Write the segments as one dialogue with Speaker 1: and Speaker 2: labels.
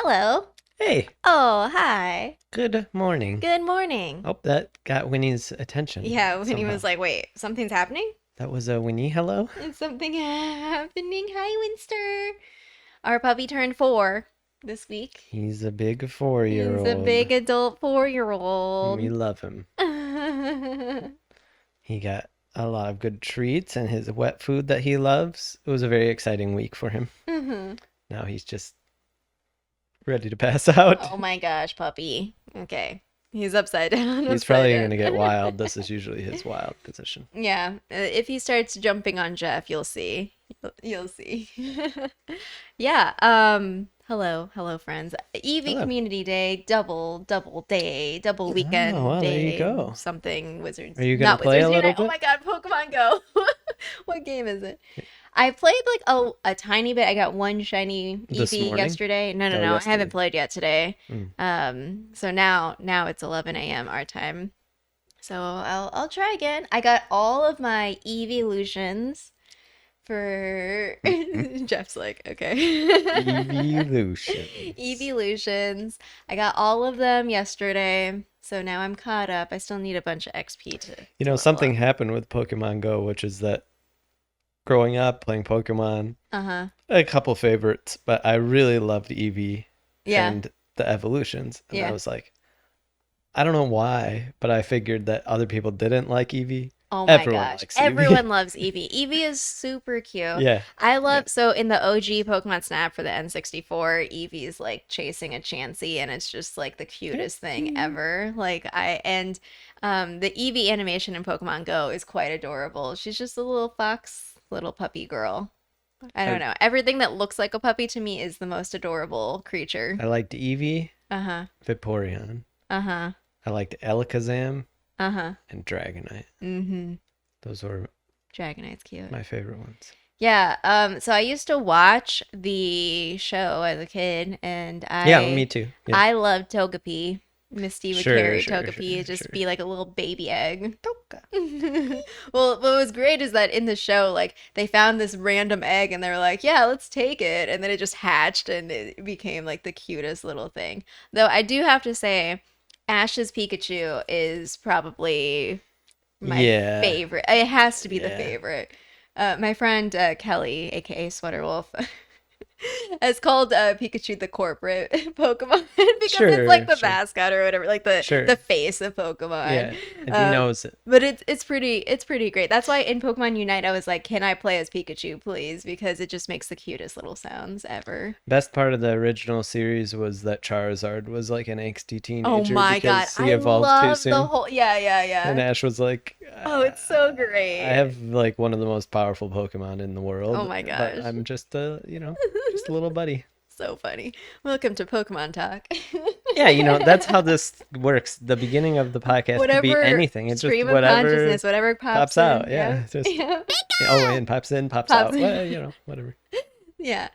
Speaker 1: Hello.
Speaker 2: Hey,
Speaker 1: Oh, hi.
Speaker 2: good morning.
Speaker 1: Good morning.
Speaker 2: Oh, that got Winnie's attention
Speaker 1: Yeah, when he
Speaker 2: somehow.
Speaker 1: was like, wait, something's happening?
Speaker 2: That was a Winnie hello?
Speaker 1: Is something happening? Hi, Winster. Our puppy turned 4 this week.
Speaker 2: He's a big
Speaker 1: He's a
Speaker 2: four-year-old.
Speaker 1: big adult
Speaker 2: We
Speaker 1: 4-year-old.
Speaker 2: love him. He got a lot of good treats and his wet food that he loves. It was a very exciting week for him.
Speaker 1: Mhm.
Speaker 2: Now he's just ready to pass out.
Speaker 1: Oh my gosh, puppy. Okay. He's upside down,
Speaker 2: He's
Speaker 1: upside
Speaker 2: probably
Speaker 1: down.
Speaker 2: going to get wild. This is usually his wild position.
Speaker 1: Yeah, if he starts jumping on Jeff, you'll see. You'll see. Yeah, hello friends. EV
Speaker 2: Hello.
Speaker 1: Community Day, double day, double weekend
Speaker 2: Oh, well, there you
Speaker 1: day,
Speaker 2: go.
Speaker 1: something Wizards.
Speaker 2: Are you going to
Speaker 1: Not
Speaker 2: play a
Speaker 1: Wizards
Speaker 2: little
Speaker 1: Unite. Oh
Speaker 2: bit
Speaker 1: my God, Pokemon Go. What game is it? I played like a tiny bit. I got one shiny
Speaker 2: this
Speaker 1: EV
Speaker 2: morning?
Speaker 1: yesterday. No, no,
Speaker 2: Oh,
Speaker 1: no. I haven't
Speaker 2: yesterday.
Speaker 1: played yet today.
Speaker 2: Mm.
Speaker 1: So now it's 11 a.m. our time. So I'll try again. I got all of my evolutions for Jeff's like, okay.
Speaker 2: Evolutions.
Speaker 1: Evolutions. I got all of them yesterday. So now I'm caught up. I still need a bunch of XP to level
Speaker 2: Something
Speaker 1: up.
Speaker 2: happened with Pokemon Go, which is that growing up playing Pokemon,
Speaker 1: Uh-huh.
Speaker 2: a couple favorites, but I really loved Eevee
Speaker 1: Yeah.
Speaker 2: and the evolutions. And I
Speaker 1: Yeah.
Speaker 2: was like, I don't know why, but I figured that other people didn't like Eevee.
Speaker 1: Oh my
Speaker 2: Everyone
Speaker 1: gosh.
Speaker 2: likes Eevee.
Speaker 1: Everyone loves Eevee. Eevee is super cute.
Speaker 2: Yeah,
Speaker 1: I
Speaker 2: yeah.
Speaker 1: love, so in the OG Pokemon Snap for the N64, Eevee's like chasing a Chansey and it's just like the cutest thing ever. The Eevee animation in Pokemon Go is quite adorable. She's just a little fox, little puppy girl. I don't
Speaker 2: I,
Speaker 1: know. Everything that looks like a puppy to me is the most adorable creature.
Speaker 2: I liked Eevee,
Speaker 1: Uh-huh.
Speaker 2: Vaporeon.
Speaker 1: Uh-huh.
Speaker 2: I liked Alakazam
Speaker 1: Uh-huh.
Speaker 2: and Dragonite.
Speaker 1: Mm-hmm.
Speaker 2: Those were
Speaker 1: Dragonite's cute.
Speaker 2: my favorite ones.
Speaker 1: Yeah, so I used to watch the show as a kid, and
Speaker 2: Yeah, me too. Yeah.
Speaker 1: I loved Togepi. Misty would
Speaker 2: Sure,
Speaker 1: carry
Speaker 2: sure,
Speaker 1: Togepi,
Speaker 2: sure,
Speaker 1: just
Speaker 2: sure.
Speaker 1: be like a little baby egg.
Speaker 2: Toka.
Speaker 1: Well, what was great is that in the show, like they found this random egg, and they were like, "Yeah, let's take it," and then it just hatched, and it became like the cutest little thing. Though I do have to say, Ash's Pikachu is probably my
Speaker 2: Yeah,
Speaker 1: favorite. It has to be the
Speaker 2: yeah.
Speaker 1: favorite. My friend Kelly, aka Sweater Wolf, has called Pikachu the corporate Pokemon because it's like
Speaker 2: Sure,
Speaker 1: the
Speaker 2: sure,
Speaker 1: mascot or whatever, like the
Speaker 2: sure.
Speaker 1: the face of Pokemon.
Speaker 2: Yeah, and he
Speaker 1: Um,
Speaker 2: knows it.
Speaker 1: but it's pretty great. That's why in Pokemon Unite I was like, can I play as Pikachu, please? Because it just makes the cutest little sounds ever.
Speaker 2: Best part of the original series was that Charizard was like an angsty
Speaker 1: Oh
Speaker 2: teenager
Speaker 1: my God,
Speaker 2: because he
Speaker 1: I
Speaker 2: evolved too
Speaker 1: love the
Speaker 2: soon.
Speaker 1: whole. Yeah, yeah,
Speaker 2: And
Speaker 1: yeah.
Speaker 2: Ash was like,
Speaker 1: Oh, it's so
Speaker 2: I
Speaker 1: great.
Speaker 2: have like one of the most powerful Pokemon in the
Speaker 1: Oh
Speaker 2: world,
Speaker 1: my
Speaker 2: but
Speaker 1: gosh.
Speaker 2: I'm just just a little buddy.
Speaker 1: So funny. Welcome to Pokemon Talk.
Speaker 2: Yeah, that's how this works. The beginning of the podcast could be
Speaker 1: Whatever
Speaker 2: anything. It's just
Speaker 1: stream of
Speaker 2: whatever
Speaker 1: consciousness, whatever pops
Speaker 2: pops out.
Speaker 1: in.
Speaker 2: Yeah,
Speaker 1: Yep.
Speaker 2: it's just
Speaker 1: Yep.
Speaker 2: and pops in, pops
Speaker 1: Pops
Speaker 2: out.
Speaker 1: in.
Speaker 2: Well, whatever.
Speaker 1: Yeah.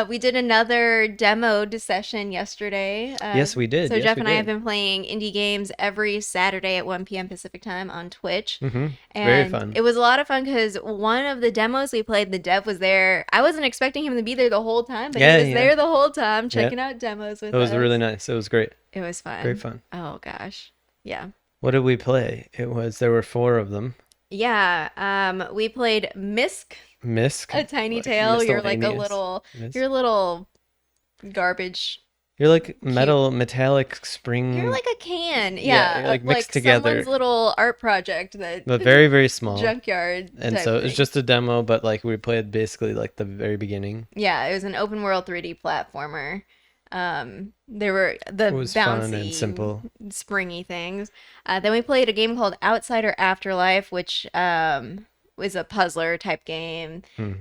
Speaker 1: We did another demoed session yesterday.
Speaker 2: Yes, we did.
Speaker 1: So
Speaker 2: Yes,
Speaker 1: Jeff
Speaker 2: we
Speaker 1: and I have
Speaker 2: did.
Speaker 1: been playing indie games every Saturday at 1 p.m. Pacific time on Twitch.
Speaker 2: It's very
Speaker 1: And
Speaker 2: fun.
Speaker 1: it was a lot of fun because one of the demos we played, the dev was there. I wasn't expecting him to be there the whole time, but
Speaker 2: Yeah,
Speaker 1: he was
Speaker 2: yeah,
Speaker 1: there the whole time
Speaker 2: yeah.
Speaker 1: checking out demos with
Speaker 2: It was really
Speaker 1: us.
Speaker 2: nice. It was great.
Speaker 1: It was
Speaker 2: Great
Speaker 1: fun.
Speaker 2: fun.
Speaker 1: Oh gosh. Yeah.
Speaker 2: What did we play? There were four of them.
Speaker 1: Yeah, we played Misk,
Speaker 2: Misk,
Speaker 1: a tiny
Speaker 2: like
Speaker 1: tail. You're like a
Speaker 2: miscellaneous.
Speaker 1: you're a little garbage.
Speaker 2: You're like
Speaker 1: Cute.
Speaker 2: metallic
Speaker 1: You're
Speaker 2: spring.
Speaker 1: like a can.
Speaker 2: Yeah,
Speaker 1: Yeah,
Speaker 2: you're like
Speaker 1: of
Speaker 2: mixed
Speaker 1: like someone's
Speaker 2: together,
Speaker 1: little art project that
Speaker 2: but very, very small.
Speaker 1: junkyard
Speaker 2: And
Speaker 1: type
Speaker 2: so it was
Speaker 1: thing.
Speaker 2: just a demo, but like we played basically like the very beginning.
Speaker 1: Yeah, it was an open world 3D platformer. There were the
Speaker 2: It was fun and
Speaker 1: bouncy,
Speaker 2: simple.
Speaker 1: springy things. Then we played a game called Outsider Afterlife, which was a puzzler type game.
Speaker 2: Hmm.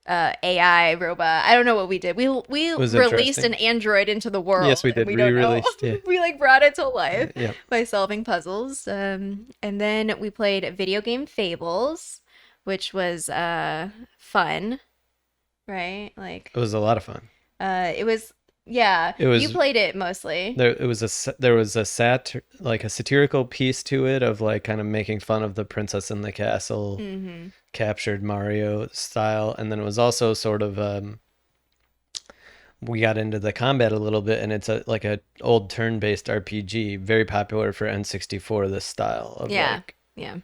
Speaker 1: AI robot. I don't know what we did. We
Speaker 2: It was
Speaker 1: released an
Speaker 2: interesting.
Speaker 1: android into the
Speaker 2: Yes,
Speaker 1: world,
Speaker 2: we
Speaker 1: and
Speaker 2: did.
Speaker 1: we don't know.
Speaker 2: Re-released. Yeah.
Speaker 1: We like brought it to life
Speaker 2: Yeah.
Speaker 1: by solving puzzles. And then we played video game Fables, which was fun, right? Like
Speaker 2: It was a lot of fun.
Speaker 1: it was. Yeah,
Speaker 2: It
Speaker 1: you
Speaker 2: was
Speaker 1: played it mostly.
Speaker 2: there was a like a satirical piece to it of like kind of making fun of the princess in the castle
Speaker 1: Mm-hmm.
Speaker 2: captured Mario style, and then it was also sort of we got into the combat a little bit, and it's like a old turn-based RPG, very popular for N64. This style of
Speaker 1: Yeah. Yeah.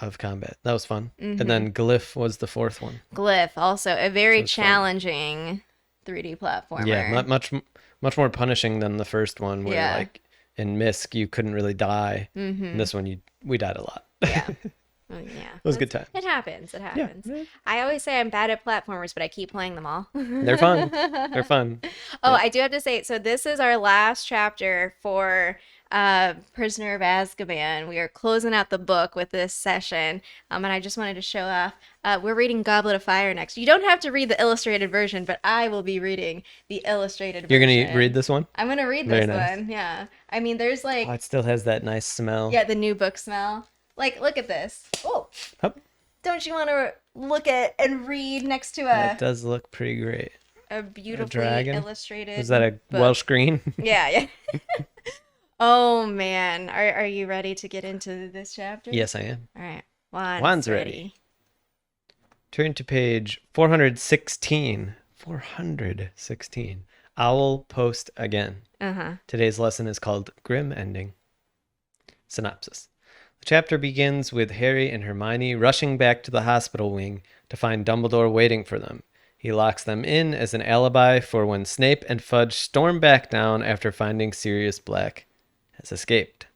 Speaker 2: of combat, that was fun. And
Speaker 1: Mm-hmm.
Speaker 2: then Glyph was the fourth one,
Speaker 1: Glyph, also a very
Speaker 2: so it's fun.
Speaker 1: challenging 3D
Speaker 2: Yeah,
Speaker 1: platformer.
Speaker 2: much more punishing than the first one, where
Speaker 1: Yeah.
Speaker 2: like in Misk you couldn't really die. In
Speaker 1: Mm-hmm.
Speaker 2: this one, we died a lot.
Speaker 1: Yeah.
Speaker 2: It
Speaker 1: Yeah.
Speaker 2: was good times.
Speaker 1: It happens. It
Speaker 2: Yeah,
Speaker 1: happens. I always say I'm bad at platformers, but I keep playing them all.
Speaker 2: they're fun. They're fun.
Speaker 1: Oh,
Speaker 2: Yeah.
Speaker 1: I do have to say, so this is our last chapter for Prisoner of Azkaban. We are closing out the book with this session. And I just wanted to show off. We're reading Goblet of Fire next. You don't have to read the illustrated version, but I will be reading the illustrated
Speaker 2: You're gonna read
Speaker 1: version.
Speaker 2: this one?
Speaker 1: I'm gonna read
Speaker 2: Very
Speaker 1: this
Speaker 2: nice.
Speaker 1: one. Yeah. I mean, there's
Speaker 2: Oh,
Speaker 1: like,
Speaker 2: it still has that nice smell.
Speaker 1: yeah, the new book smell. Like, look at this. Oh,
Speaker 2: Hup.
Speaker 1: don't you want to look at and read next to
Speaker 2: That does look pretty great.
Speaker 1: a
Speaker 2: A
Speaker 1: beautifully
Speaker 2: dragon?
Speaker 1: illustrated
Speaker 2: Is that a
Speaker 1: book?
Speaker 2: Welsh green?
Speaker 1: Yeah, yeah. Oh man, are you ready to get into this chapter?
Speaker 2: Yes, I am.
Speaker 1: All right, Juan's
Speaker 2: Juan's
Speaker 1: ready.
Speaker 2: ready. Turn to page 416. 416. Owl post again.
Speaker 1: Uh-huh.
Speaker 2: Today's lesson is called Grim Ending. Synopsis. The chapter begins with Harry and Hermione rushing back to the hospital wing to find Dumbledore waiting for them. He locks them in as an alibi for when Snape and Fudge storm back down after finding Sirius Black has escaped.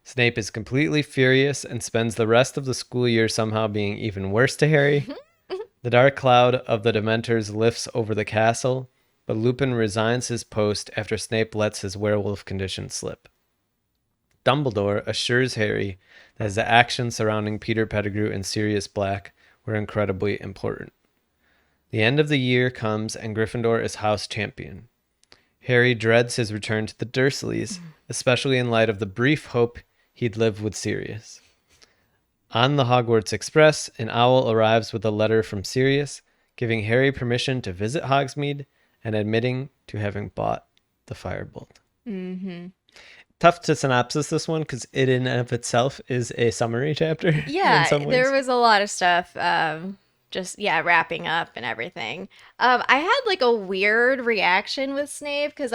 Speaker 2: Snape is completely furious and spends the rest of the school year somehow being even worse to Harry. The dark cloud of the Dementors lifts over the castle, but Lupin resigns his post after Snape lets his werewolf condition slip. Dumbledore assures Harry that his actions surrounding Peter Pettigrew and Sirius Black were incredibly important. The end of the year comes and Gryffindor is house champion. Harry dreads his return to the Dursleys, especially in light of the brief hope he'd live with Sirius. On the Hogwarts Express, an owl arrives with a letter from Sirius, giving Harry permission to visit Hogsmeade and admitting to having bought the Firebolt.
Speaker 1: Mm-hmm.
Speaker 2: Tough to synopsis this one because it in and of itself is a summary chapter in
Speaker 1: Yeah,
Speaker 2: some ways.
Speaker 1: there was a lot of stuff. Just yeah, wrapping up and everything. I had like a weird reaction with Snape because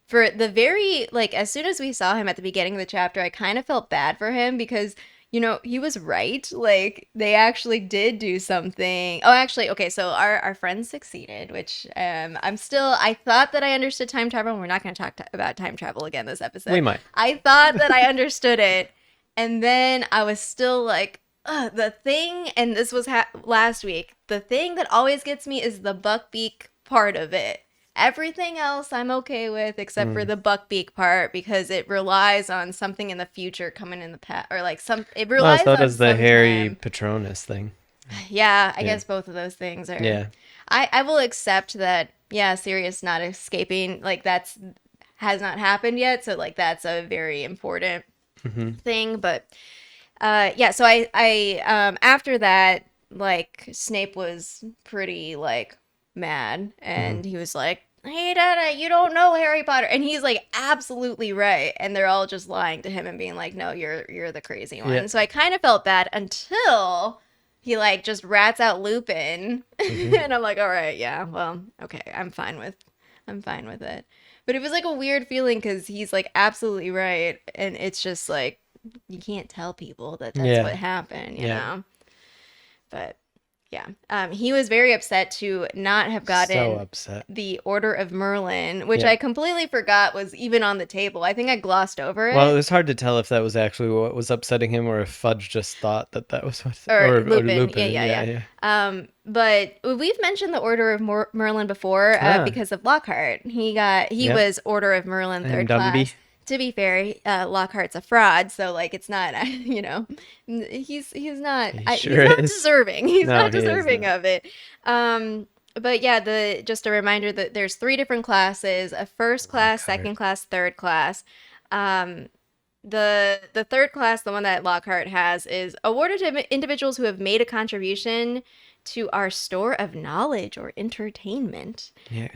Speaker 1: for the very like as soon as we saw him at the beginning of the chapter, I kind of felt bad for him because he was right. Like they actually did do something. Oh, actually, okay. So our friends succeeded, which I thought that I understood time travel. And we're not going to talk about time travel again this episode.
Speaker 2: We might.
Speaker 1: I thought that I understood it, and then I was still like. The thing, and this was last week, the thing that always gets me is the Buckbeak part of it. Everything else I'm okay with except for the Buckbeak part because it relies on something in the future coming in the past, or like it
Speaker 2: Well,
Speaker 1: relies
Speaker 2: so
Speaker 1: on
Speaker 2: does the
Speaker 1: some
Speaker 2: Harry
Speaker 1: time.
Speaker 2: Patronus thing.
Speaker 1: Yeah, I
Speaker 2: Yeah.
Speaker 1: guess both of those things are.
Speaker 2: Yeah.
Speaker 1: I will accept that. Yeah, Sirius not escaping like has not happened yet, so like that's a very important thing, but. Yeah, so I after that, like Snape was pretty like mad, and he was like, "Hey, Dada, you don't know Harry Potter," and he's like, absolutely right, and they're all just lying to him and being like, "No, you're the crazy one."
Speaker 2: Yeah.
Speaker 1: So I kind of felt bad until he like just rats out Lupin, and I'm like, "All right, yeah, well, okay, I'm fine with it." But it was like a weird feeling because he's like absolutely right, and it's just like. You can't tell people that that's
Speaker 2: Yeah.
Speaker 1: what happened, you
Speaker 2: Yeah.
Speaker 1: know? But yeah, he was very upset to not have gotten
Speaker 2: So upset.
Speaker 1: the Order of Merlin, which
Speaker 2: Yeah.
Speaker 1: I completely forgot was even on the table. I think I glossed over it.
Speaker 2: Well, it was hard to tell if that was actually what was upsetting him or if Fudge just thought that was what...
Speaker 1: Or
Speaker 2: Or
Speaker 1: Lupin. Yeah. But we've mentioned the Order of Merlin before because of Lockhart. He
Speaker 2: Yeah.
Speaker 1: was Order of Merlin
Speaker 2: And
Speaker 1: third
Speaker 2: Dumby.
Speaker 1: class. To be fair, Lockhart's a fraud, so like it's not, he's not,
Speaker 2: He
Speaker 1: he's
Speaker 2: sure
Speaker 1: not
Speaker 2: is.
Speaker 1: deserving. He's
Speaker 2: No,
Speaker 1: not
Speaker 2: he is
Speaker 1: deserving
Speaker 2: not.
Speaker 1: of it. But yeah, just a reminder that there's 3 different classes: a first class,
Speaker 2: Lockhart.
Speaker 1: second class, third class. The third class, the one that Lockhart has, is awarded to individuals who have made a contribution to our store of knowledge or entertainment.
Speaker 2: Yeah.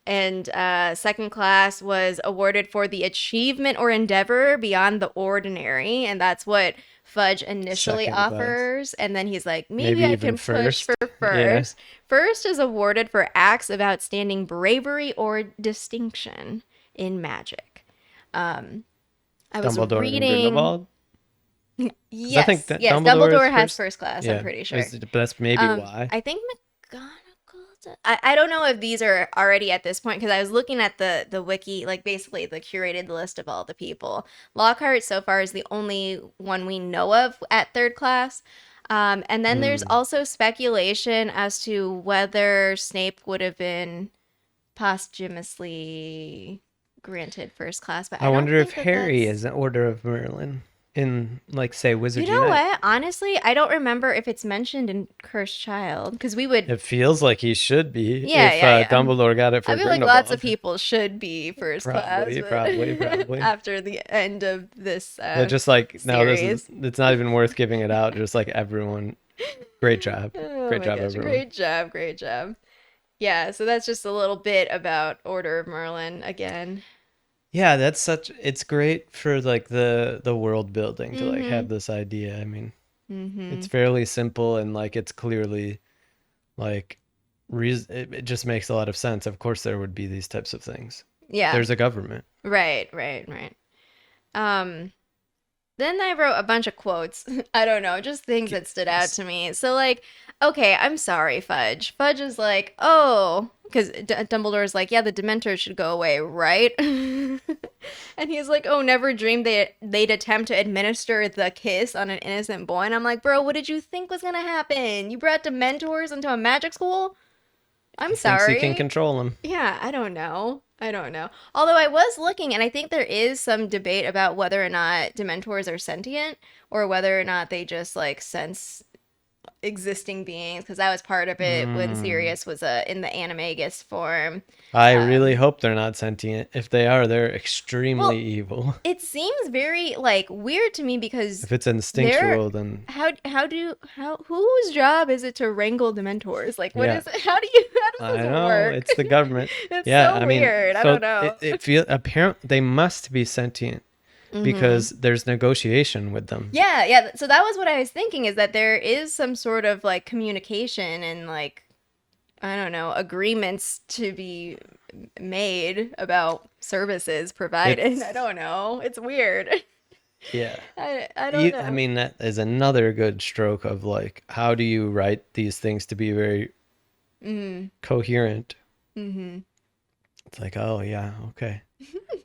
Speaker 1: And second class was awarded for the achievement or endeavor beyond the ordinary, and that's what Fudge initially
Speaker 2: second class,
Speaker 1: offers, and then he's like, maybe
Speaker 2: maybe
Speaker 1: I
Speaker 2: even
Speaker 1: can push for
Speaker 2: first. Yeah,
Speaker 1: first. First is awarded for acts of outstanding bravery or distinction in magic. Um, I was
Speaker 2: Dumbledore and
Speaker 1: reading.
Speaker 2: Grindelwald. Because I think
Speaker 1: Yes,
Speaker 2: that
Speaker 1: yes,
Speaker 2: Dumbledore is
Speaker 1: Dumbledore has
Speaker 2: first.
Speaker 1: first class, I'm
Speaker 2: Yeah,
Speaker 1: pretty sure.
Speaker 2: that's maybe why.
Speaker 1: I think McGonagall. I don't know if these are already at this point because I was looking at the wiki, like basically the curated list of all the people. Lockhart so far is the only one we know of at third class. And then there's
Speaker 2: Hmm.
Speaker 1: also speculation as to whether Snape would have been posthumously granted first class, but
Speaker 2: I
Speaker 1: I don't
Speaker 2: wonder if
Speaker 1: think that
Speaker 2: Harry
Speaker 1: that's.
Speaker 2: is an Order of Merlin in, like, say,
Speaker 1: You
Speaker 2: Wizards
Speaker 1: know
Speaker 2: Unite.
Speaker 1: what? Honestly, I don't remember if it's mentioned in Cursed Child because we would.
Speaker 2: It feels like he should be
Speaker 1: Yeah,
Speaker 2: if
Speaker 1: yeah, yeah.
Speaker 2: Dumbledore got it
Speaker 1: I
Speaker 2: for
Speaker 1: feel like lots of
Speaker 2: Grindelwald.
Speaker 1: people should be first class,
Speaker 2: Probably,
Speaker 1: but
Speaker 2: probably, probably.
Speaker 1: after the end of this
Speaker 2: They're just like, no,
Speaker 1: series.
Speaker 2: it's not even worth giving it out. Just like everyone, great job.
Speaker 1: Oh
Speaker 2: Great
Speaker 1: my
Speaker 2: job,
Speaker 1: gosh,
Speaker 2: everyone.
Speaker 1: great job, great job. Yeah, so that's just a little bit about Order of Merlin again.
Speaker 2: Yeah, it's great for like the world building to like
Speaker 1: Mm-hmm.
Speaker 2: have this idea. I mean,
Speaker 1: Mm-hmm.
Speaker 2: it's fairly simple and like it's clearly like it just makes a lot of sense. Of course there would be these types of things.
Speaker 1: Yeah.
Speaker 2: There's a government.
Speaker 1: Right, right, right. Um, Then I wrote a bunch of quotes. I don't know, just things that stood out to me. So, like, okay, I'm sorry, Fudge. Fudge is like, oh, because Dumbledore's like, yeah, the Dementors should go away, right? And he's like, oh, never dreamed they'd attempt to administer the kiss on an innocent boy. And I'm like, bro, what did you think was gonna happen? You brought Dementors into a magic school? I'm
Speaker 2: He thinks he can
Speaker 1: sorry.
Speaker 2: control them.
Speaker 1: Yeah, I don't know. I don't know. Although I was looking, and I think there is some debate about whether or not Dementors are sentient or whether or not they just like sense existing beings, because that was part of it when
Speaker 2: Mm.
Speaker 1: Sirius was in the animagus form.
Speaker 2: I really
Speaker 1: Um,
Speaker 2: hope they're not sentient. If they are, they're extremely
Speaker 1: well,
Speaker 2: evil.
Speaker 1: it seems very like weird to me because
Speaker 2: If it's
Speaker 1: they're
Speaker 2: instinctual, then
Speaker 1: how whose job is it to wrangle Dementors? Like, what
Speaker 2: yeah.
Speaker 1: is it? How
Speaker 2: I
Speaker 1: does this
Speaker 2: know
Speaker 1: work?
Speaker 2: it's the government.
Speaker 1: It's
Speaker 2: Yeah,
Speaker 1: so
Speaker 2: I mean,
Speaker 1: weird. I don't
Speaker 2: so
Speaker 1: know.
Speaker 2: it feel apparent they must be sentient
Speaker 1: Hmm.
Speaker 2: because there's negotiation with them.
Speaker 1: Yeah, yeah. So that was what I was thinking is that there is some sort of like communication and like I don't know, agreements to be made about services provided. I
Speaker 2: It's
Speaker 1: don't know. It's weird.
Speaker 2: yeah.
Speaker 1: I don't
Speaker 2: I
Speaker 1: know.
Speaker 2: mean, that is another good stroke of like, how do you write these things to be very
Speaker 1: Mm,
Speaker 2: coherent?
Speaker 1: mm-hmm.
Speaker 2: It's like, oh yeah, okay.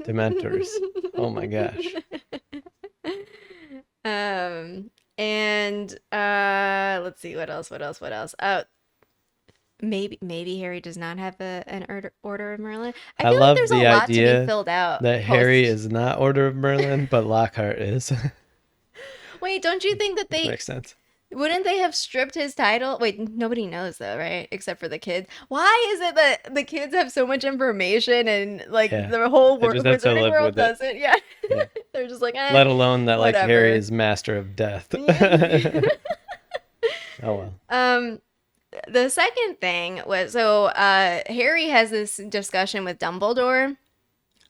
Speaker 2: Dementors. Oh my gosh.
Speaker 1: um and let's see what else. Maybe Harry does not have an order of Merlin. I
Speaker 2: I
Speaker 1: feel like
Speaker 2: love
Speaker 1: there's a
Speaker 2: the
Speaker 1: lot to be
Speaker 2: idea
Speaker 1: filled out
Speaker 2: that Harry
Speaker 1: post.
Speaker 2: is not Order of Merlin, but Lockhart is.
Speaker 1: Wait, don't you think that
Speaker 2: Which
Speaker 1: they
Speaker 2: makes sense.
Speaker 1: wouldn't they have stripped his title? Wait, nobody knows though, right? Except for the kids. Why is it that the kids have so much information and like
Speaker 2: Yeah.
Speaker 1: the whole
Speaker 2: They just have to
Speaker 1: wizarding
Speaker 2: live
Speaker 1: world
Speaker 2: with it.
Speaker 1: doesn't? Yeah.
Speaker 2: Yeah.
Speaker 1: They're just like,
Speaker 2: Let alone that like Harry
Speaker 1: whatever.
Speaker 2: is master of death.
Speaker 1: Yeah.
Speaker 2: Oh well.
Speaker 1: um the second thing was so Harry has this discussion with Dumbledore.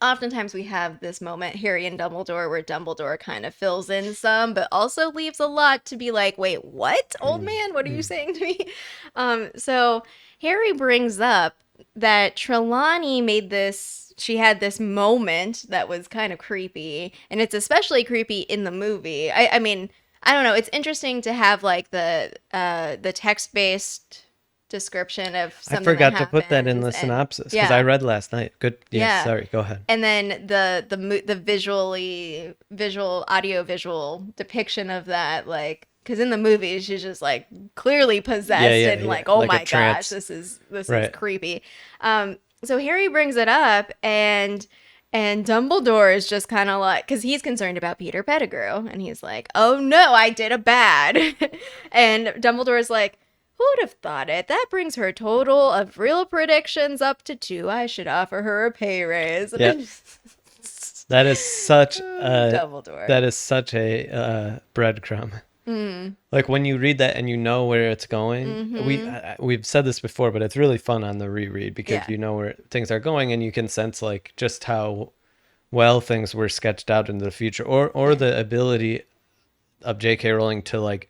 Speaker 1: Oftentimes we have this moment, Harry and Dumbledore, where Dumbledore kind of fills in some, but also leaves a lot to be like, wait, what, old
Speaker 2: Mm,
Speaker 1: man? What are you
Speaker 2: mm.
Speaker 1: saying to me? So Harry brings up that Trelawney made this, she had this moment that was kind of creepy, and it's especially creepy in the movie. I mean, I don't know. It's interesting to have like the text based description of
Speaker 2: I
Speaker 1: something that
Speaker 2: forgot to put that in
Speaker 1: happens,
Speaker 2: the
Speaker 1: and
Speaker 2: synopsis because I
Speaker 1: yeah,
Speaker 2: read last night. Good. Yes.
Speaker 1: yeah,
Speaker 2: Sorry. Go ahead.
Speaker 1: and then the visual audio visual depiction of that, like because in the movie she's just like clearly
Speaker 2: Yeah.
Speaker 1: possessed
Speaker 2: Yeah.
Speaker 1: and
Speaker 2: Yeah.
Speaker 1: like, oh
Speaker 2: Like a
Speaker 1: my gosh,
Speaker 2: trance.
Speaker 1: this is
Speaker 2: Right.
Speaker 1: creepy. So Harry brings it up, and Dumbledore is just kind of like, because he's concerned about Peter Pettigrew, and he's like, oh no, I did a bad. And Dumbledore's like, who would have thought it? That brings her total of real predictions up to 2. I should offer her a pay raise. And
Speaker 2: Yeah.
Speaker 1: I'm just,
Speaker 2: That is such a
Speaker 1: Dumbledore.
Speaker 2: breadcrumb.
Speaker 1: Mm.
Speaker 2: Like when you read that and you know where it's going.
Speaker 1: Mm-hmm.
Speaker 2: We've said this before, but it's really fun on the reread because
Speaker 1: Yeah.
Speaker 2: you know where things are going and you can sense like just how well things were sketched out into the future or
Speaker 1: Yeah.
Speaker 2: the ability of J.K. Rowling to like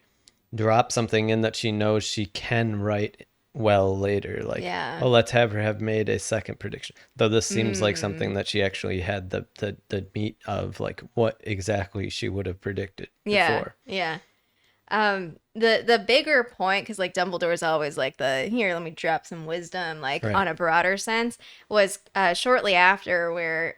Speaker 2: drop something in that she knows she can write well later. Like,
Speaker 1: Yeah.
Speaker 2: oh, let's have her have made a second prediction. Though this seems like something
Speaker 1: Mm.
Speaker 2: that she actually had the meat of, like what exactly she would have predicted
Speaker 1: Yeah.
Speaker 2: before.
Speaker 1: Yeah. The bigger point, because like Dumbledore's always like the here, let me drop some wisdom, like
Speaker 2: Right.
Speaker 1: on a broader sense, was shortly after where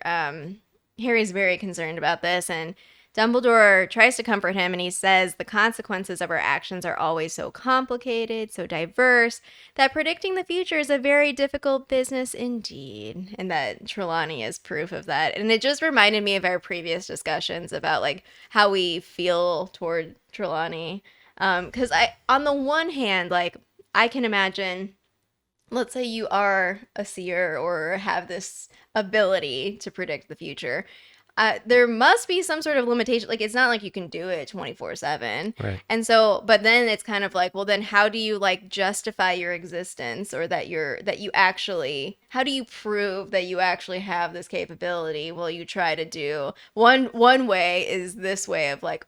Speaker 1: Harry's very concerned about this, and Dumbledore tries to comfort him, and he says the consequences of our actions are always so complicated, so diverse, that predicting the future is a very difficult business indeed, and that Trelawney is proof of that. And it just reminded me of our previous discussions about like how we feel toward Trelawney. Because on the one hand, like I can imagine, let's say you are a seer or have this ability to predict the future. There must be some sort of limitation. Like, it's not like you can do it 24/7.
Speaker 2: Right.
Speaker 1: And so, but then it's kind of like, well, then how do you like justify your existence or that you actually, how do you prove that you actually have this capability? Well, you try to do one way is this way of like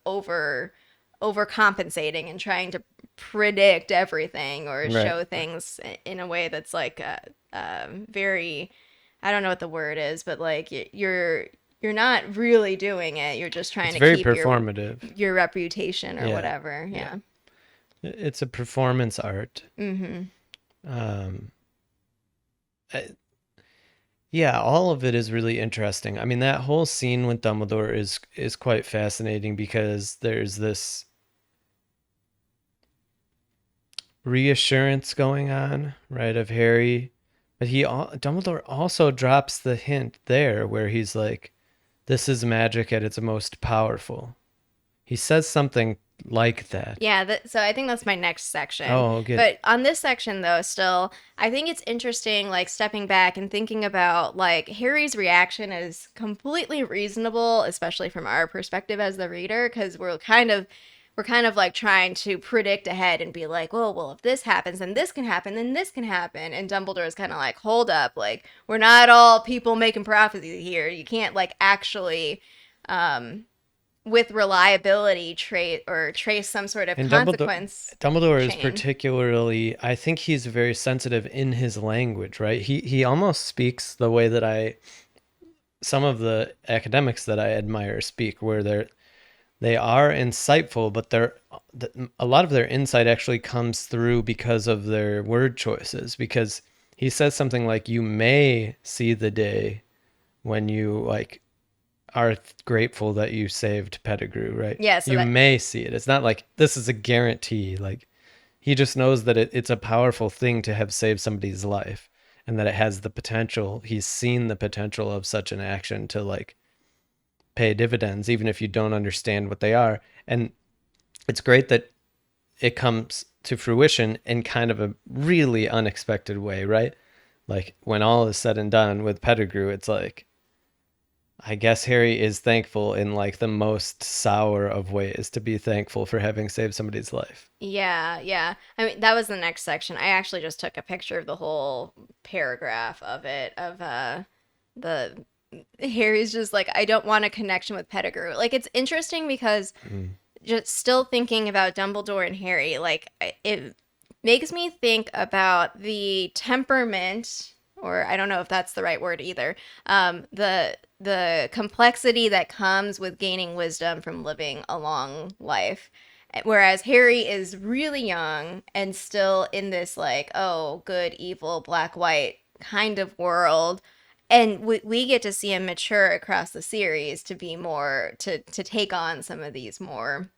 Speaker 1: overcompensating and trying to predict everything or
Speaker 2: Right.
Speaker 1: show things in a way that's like very, I don't know what the word is, but like you're not really doing it. You're just trying
Speaker 2: It's
Speaker 1: to
Speaker 2: very
Speaker 1: keep
Speaker 2: performative.
Speaker 1: your reputation or
Speaker 2: Yeah.
Speaker 1: whatever.
Speaker 2: Yeah.
Speaker 1: Yeah.
Speaker 2: It's a performance art.
Speaker 1: Mm-hmm.
Speaker 2: Um, I- yeah, all of it is really interesting. I mean, that whole scene with Dumbledore is quite fascinating because there's this reassurance going on, right, of Harry, but Dumbledore also drops the hint there where he's like, "This is magic at its most powerful." He says something like that.
Speaker 1: Yeah, so I think that's my next section.
Speaker 2: Oh, good.
Speaker 1: But on this section, though, still, I think it's interesting, like stepping back and thinking about like Harry's reaction is completely reasonable, especially from our perspective as the reader, because we're kind of like trying to predict ahead and be like, well, if this happens, then this can happen, then this can happen. And Dumbledore is kind of like, hold up, like we're not all people making prophecy here. You can't like actually. With reliability trace some sort of
Speaker 2: And Dumbledore
Speaker 1: consequence
Speaker 2: Dumbledore is
Speaker 1: chain.
Speaker 2: particularly, I think he's very sensitive in his language, right? He almost speaks the way that I some of the academics that I admire speak, where they are insightful, but a lot of their insight actually comes through because of their word choices. Because he says something like, "You may see the day when you like are grateful that you saved Pettigrew," right?
Speaker 1: Yeah, so
Speaker 2: You
Speaker 1: that
Speaker 2: may see it. It's not like this is a guarantee. Like he just knows that it's a powerful thing to have saved somebody's life and that it has the potential. He's seen the potential of such an action to like pay dividends, even if you don't understand what they are. And it's great that it comes to fruition in kind of a really unexpected way, right? Like when all is said and done with Pettigrew, it's like, I guess Harry is thankful in like the most sour of ways to be thankful for having saved somebody's life.
Speaker 1: yeah, yeah. I mean, that was the next section. I actually just took a picture of the whole paragraph of it of the Harry's just like I don't want a connection with Pettigrew. Like it's interesting because
Speaker 2: Mm.
Speaker 1: just still thinking about Dumbledore and Harry, like it makes me think about the temperament, or I don't know if that's the right word either. The complexity that comes with gaining wisdom from living a long life. Whereas Harry is really young and still in this like, oh, good, evil, black, white kind of world. And we get to see him mature across the series to be more to take on some of these more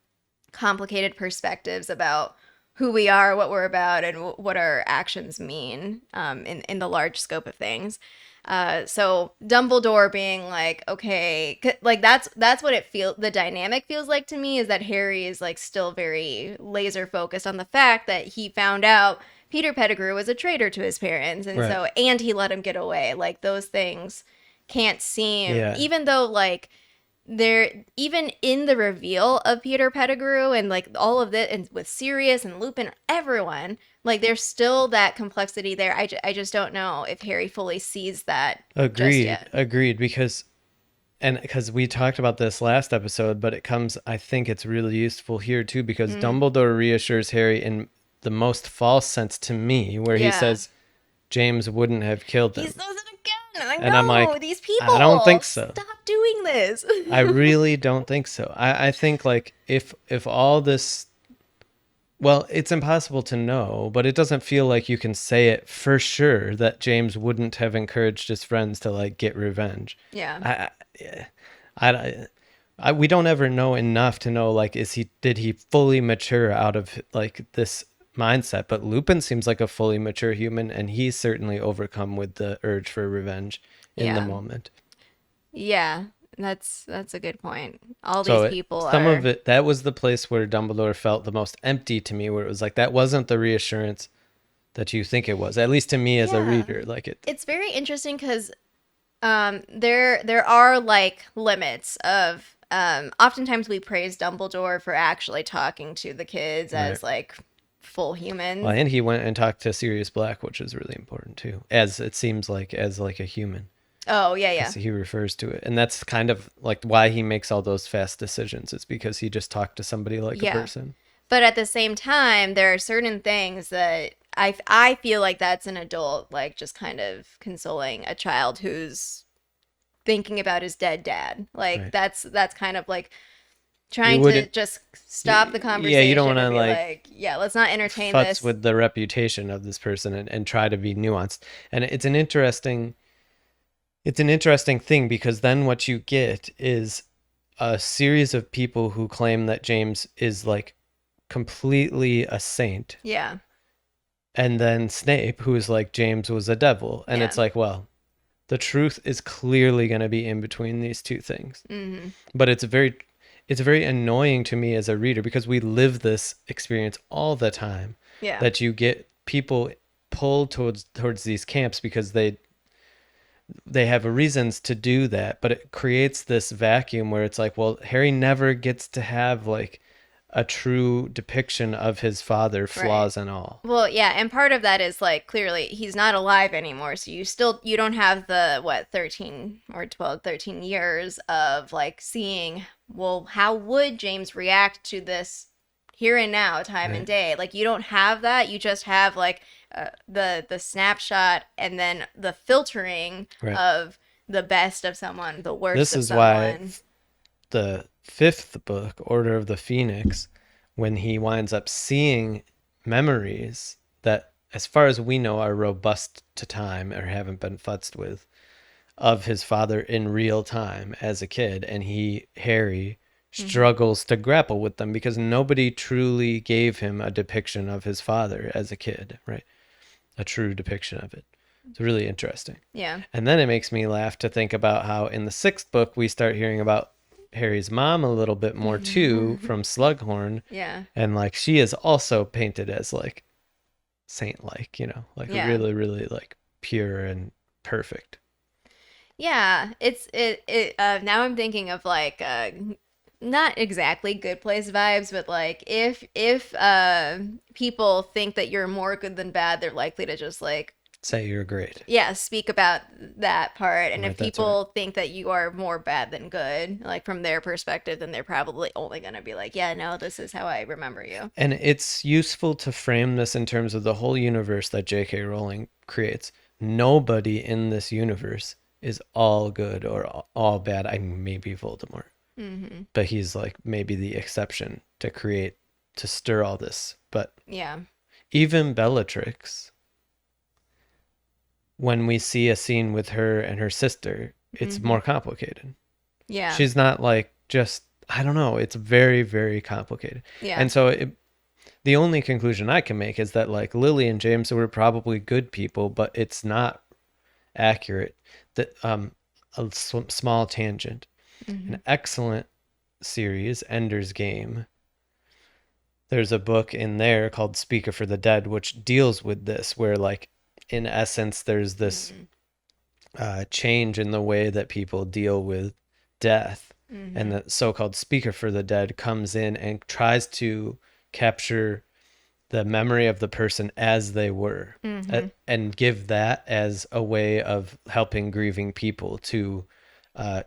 Speaker 1: complicated perspectives about who we are, what we're about, and what our actions mean in the large scope of things. So Dumbledore being like, okay, like that's what it feels. The dynamic feels like to me is that Harry is like still very laser focused on the fact that he found out Peter Pettigrew was a traitor to his parents, and
Speaker 2: Right.
Speaker 1: so and he let him get away. Like those things can't seem,
Speaker 2: Yeah.
Speaker 1: even though like there even in the reveal of Peter Pettigrew and like all of this and with Sirius and Lupin everyone like there's still that complexity there. I just don't know if Harry fully sees that just
Speaker 2: Agreed.
Speaker 1: yet.
Speaker 2: Agreed. Because and because we talked about this last episode, but I think it's really useful here too, because
Speaker 1: Mm,
Speaker 2: Dumbledore reassures Harry in the most false sense to me, where he
Speaker 1: yeah.
Speaker 2: says James wouldn't have killed
Speaker 1: He
Speaker 2: him.
Speaker 1: says it again. I
Speaker 2: And I'm
Speaker 1: know
Speaker 2: like,
Speaker 1: these
Speaker 2: I don't
Speaker 1: people.
Speaker 2: think so.
Speaker 1: Stop doing this.
Speaker 2: I really don't think so. I think like if all this, well, it's impossible to know, but it doesn't feel like you can say it for sure that James wouldn't have encouraged his friends to like get revenge.
Speaker 1: Yeah.
Speaker 2: I, I, we don't ever know enough to know like did he fully mature out of like this mindset? But Lupin seems like a fully mature human, and he's certainly overcome with the urge for revenge in the
Speaker 1: Yeah.
Speaker 2: moment.
Speaker 1: Yeah. That's a good point. All these
Speaker 2: So
Speaker 1: people
Speaker 2: some of
Speaker 1: are.
Speaker 2: it, that was the place where Dumbledore felt the most empty to me, where it was like that wasn't the reassurance that you think it was, at least to me as a
Speaker 1: Yeah.
Speaker 2: reader. Like it,
Speaker 1: It's very interesting because there are like limits of oftentimes we praise Dumbledore for actually talking to the kids
Speaker 2: right.
Speaker 1: as like full
Speaker 2: Well,
Speaker 1: humans.
Speaker 2: and he went and talked to Sirius Black, which is really important too, as it seems like as like a human,
Speaker 1: Oh, yeah,
Speaker 2: because
Speaker 1: yeah.
Speaker 2: he refers to it, and that's kind of like why he makes all those fast decisions. It's because he just talked to somebody like a
Speaker 1: Yeah.
Speaker 2: person.
Speaker 1: But at the same time, there are certain things that I feel like that's an adult like just kind of consoling a child who's thinking about his dead dad. Like
Speaker 2: Right.
Speaker 1: that's kind of like
Speaker 2: You
Speaker 1: trying to
Speaker 2: wouldn't.
Speaker 1: just stop the
Speaker 2: Yeah, you don't
Speaker 1: conversation
Speaker 2: want
Speaker 1: and
Speaker 2: to
Speaker 1: be
Speaker 2: like
Speaker 1: like, yeah, let's not entertain
Speaker 2: futz
Speaker 1: this.
Speaker 2: with the reputation of this person, and try to be nuanced. And it's an interesting thing, because then what you get is a series of people who claim that James is like completely a saint,
Speaker 1: Yeah.
Speaker 2: and then Snape, who is like James was a devil. And
Speaker 1: Yeah.
Speaker 2: it's like, well, the truth is clearly going to be in between these two things.
Speaker 1: Mm-hmm.
Speaker 2: But it's very annoying to me as a reader, because we live this experience all the time,
Speaker 1: Yeah.
Speaker 2: that you get people pulled towards these camps because they have reasons to do that, but it creates this vacuum where it's like, well, Harry never gets to have like a true depiction of his father,
Speaker 1: Right.
Speaker 2: flaws and all.
Speaker 1: Well, yeah, and part of that is like clearly he's not alive anymore, so you don't have the what 13 or 12, 13 years of like seeing, well, how would James react to this here and now, time and
Speaker 2: Right.
Speaker 1: day? Like you don't have that. You just have like the snapshot and then the filtering
Speaker 2: Right.
Speaker 1: of the best of someone, the worst
Speaker 2: This
Speaker 1: of
Speaker 2: is why
Speaker 1: someone.
Speaker 2: the fifth book, Order of the Phoenix, when he winds up seeing memories that, as far as we know, are robust to time or haven't been futzed with, of his father in real time as a kid, and Harry,
Speaker 1: Hmm.
Speaker 2: struggles to grapple with them because nobody truly gave him a depiction of his father as a kid, right? A true depiction of it. It's really interesting.
Speaker 1: Yeah.
Speaker 2: And then it makes me laugh to think about how in the sixth book we start hearing about Harry's mom a little bit more too, from Slughorn,
Speaker 1: Yeah.
Speaker 2: and like she is also painted as like saint like, like
Speaker 1: Yeah.
Speaker 2: really, really like pure and perfect.
Speaker 1: Yeah, it now I'm thinking of like not exactly good place vibes, but like if people think that you're more good than bad, they're likely to just like
Speaker 2: Say you're great.
Speaker 1: yeah, speak about that part. And if
Speaker 2: Right, that's right.
Speaker 1: people think that you are more bad than good, like from their perspective, then they're probably only gonna be like, yeah, no, this is how I remember you.
Speaker 2: And it's useful to frame this in terms of the whole universe that J.K. Rowling creates. Nobody in this universe is all good or all bad. I mean, maybe Voldemort,
Speaker 1: Mm-hmm.
Speaker 2: but he's like maybe the exception to stir all this. But
Speaker 1: Yeah.
Speaker 2: even Bellatrix, when we see a scene with her and her sister, it's
Speaker 1: Mm-hmm.
Speaker 2: more complicated.
Speaker 1: Yeah.
Speaker 2: She's not like just, I don't know, it's very, very complicated.
Speaker 1: Yeah.
Speaker 2: And so the only conclusion I can make is that like Lily and James were probably good people, but it's not accurate. That a small tangent.
Speaker 1: Mm-hmm.
Speaker 2: An excellent series, Ender's Game. There's a book in there called Speaker for the Dead, which deals with this, where like in essence there's this
Speaker 1: Mm-hmm.
Speaker 2: change in the way that people deal with death, and
Speaker 1: Mm-hmm.
Speaker 2: the so-called Speaker for the Dead comes in and tries to capture the memory of the person as they were,
Speaker 1: Mm-hmm.
Speaker 2: and give that as a way of helping grieving people to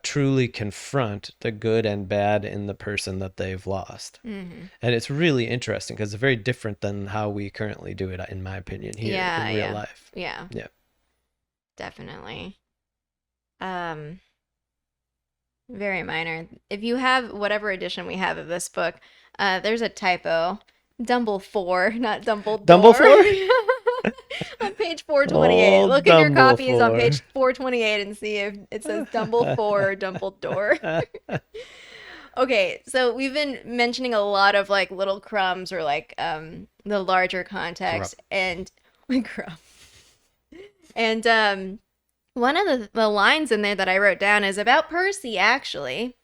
Speaker 2: truly confront the good and bad in the person that they've lost.
Speaker 1: Mm-hmm.
Speaker 2: And it's really interesting because it's very different than how we currently do it, in my opinion, here
Speaker 1: Yeah,
Speaker 2: in real
Speaker 1: yeah,
Speaker 2: life.
Speaker 1: yeah,
Speaker 2: Yeah.
Speaker 1: definitely. Um, Very minor. If you have whatever edition we have of this book, there's a typo. Dumbledore, not
Speaker 2: Dumbledore?
Speaker 1: Dumbledore. On page 428.
Speaker 2: Oh,
Speaker 1: Look in your copies on
Speaker 2: Dumbledore.
Speaker 1: page 428 and see if it says Dumbledore or Dumbledore. Okay, so we've been mentioning a lot of like little crumbs or like the larger
Speaker 2: Corrupt.
Speaker 1: context and crumb. And one of the lines in there that I wrote down is about Percy, actually.